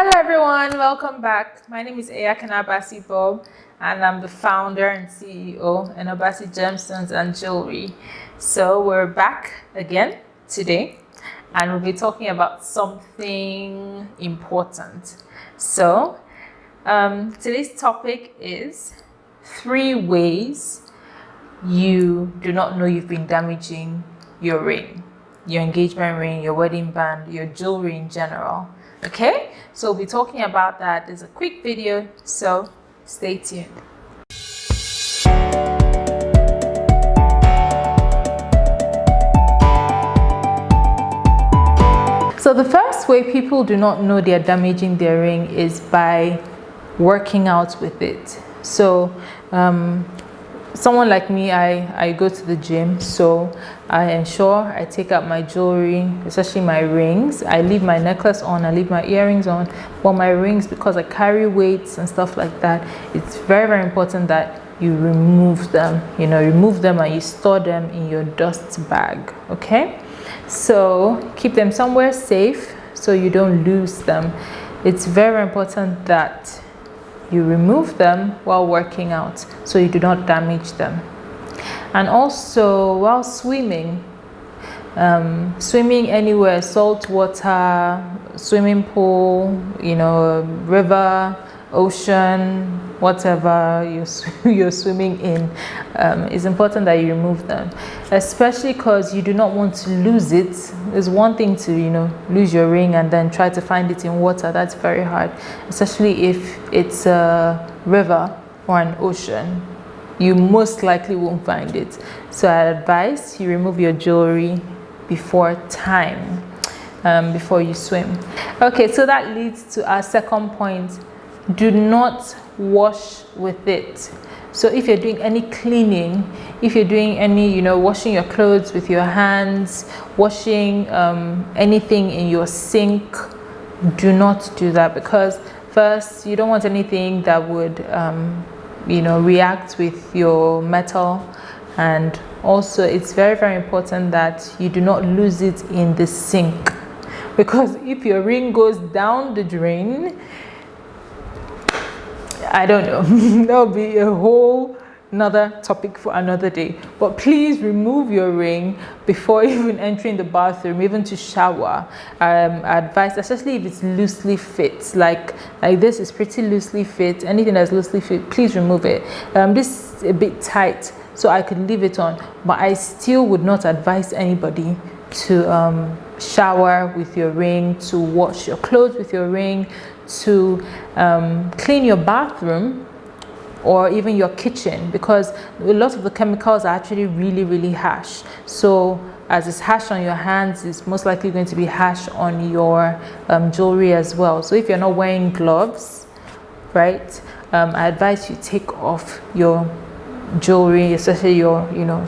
Hello everyone, welcome back. My name is Ayakana Abasi Bob and I'm the founder and CEO in Abasi Gemstones and Jewelry. So we're back again today and we'll be talking about something important. So today's topic is 3 ways you do not know you've been damaging your ring, your engagement ring, your wedding band, your jewelry in general. Okay, so we'll be talking about that. There's a quick video, so stay tuned. So the first way people do not know they're damaging their ring is by working out with it. So someone like me, I go to the gym, so I ensure I take out my jewelry, especially my rings. I leave my necklace on, I leave my earrings on, but my rings, because I carry weights and stuff like that, it's very, very important that you remove them. You know, remove them and you store them in your dust bag, okay? So keep them somewhere safe so you don't lose them. It's very important that you remove them while working out so you do not damage them. And also while swimming, swimming anywhere, salt water, swimming pool, you know, river, ocean, whatever you're swimming in, it's important that you remove them, especially because you do not want to lose it. It's one thing to, you know, lose your ring and then try to find it in water. That's very hard, especially if it's a river or an ocean. You most likely won't find it. So I advise you remove your jewelry before time, before you swim. Okay, so that leads to our second point. Do not wash with it. So if you're doing any cleaning, if you're doing any, you know, washing your clothes with your hands, washing anything in your sink, do not do that, because first, you don't want anything that would you know, react with your metal, and also it's very, very important that you do not lose it in the sink, because if your ring goes down the drain, I don't know, that'll be a whole another topic for another day. But please remove your ring before even entering the bathroom, even to shower. I advise, especially if it's loosely fit, like this is pretty loosely fit. Anything that's loosely fit, please remove it. This is a bit tight, so I could leave it on, but I still would not advise anybody to shower with your ring, to wash your clothes with your ring, to clean your bathroom or even your kitchen, because a lot of the chemicals are actually really, really harsh. So as it's harsh on your hands, it's most likely going to be harsh on your jewelry as well. So if you're not wearing gloves, right, I advise you take off your jewelry, especially your, you know,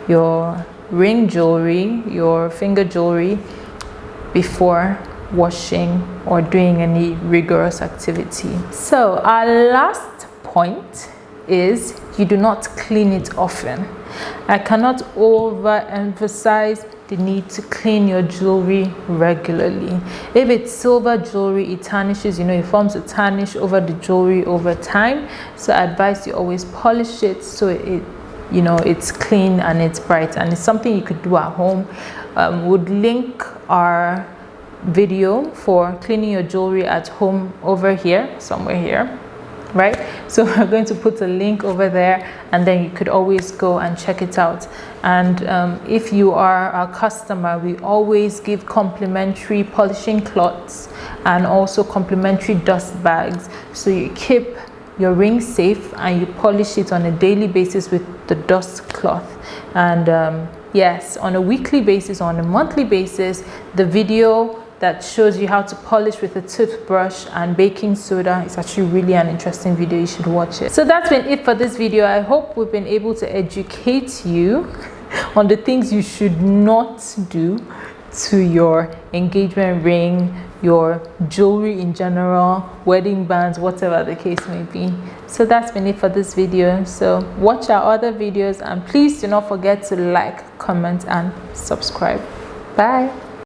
your ring jewelry, your finger jewelry, before washing or doing any rigorous activity. So our last point is you do not clean it often. I cannot overemphasize the need to clean your jewelry regularly. If it's silver jewelry, it tarnishes, you know, it forms a tarnish over the jewelry over time. So I advise you always polish it so it, you know, it's clean and it's bright, and it's something you could do at home. Would link our video for cleaning your jewelry at home over here, somewhere here, right? So we're going to put a link over there, and then you could always go and check it out. And if you are a customer, we always give complimentary polishing cloths and also complimentary dust bags, so you keep your ring safe and you polish it on a daily basis with the dust cloth. And yes, on a weekly basis, on a monthly basis, the video that shows you how to polish with a toothbrush and baking soda, it's actually really an interesting video. You should watch it. So that's been it for this video. I hope we've been able to educate you on the things you should not do to your engagement ring, your jewelry in general, wedding bands, whatever the case may be. So that's been it for this video. So watch our other videos, and please do not forget to like, comment and subscribe. Bye.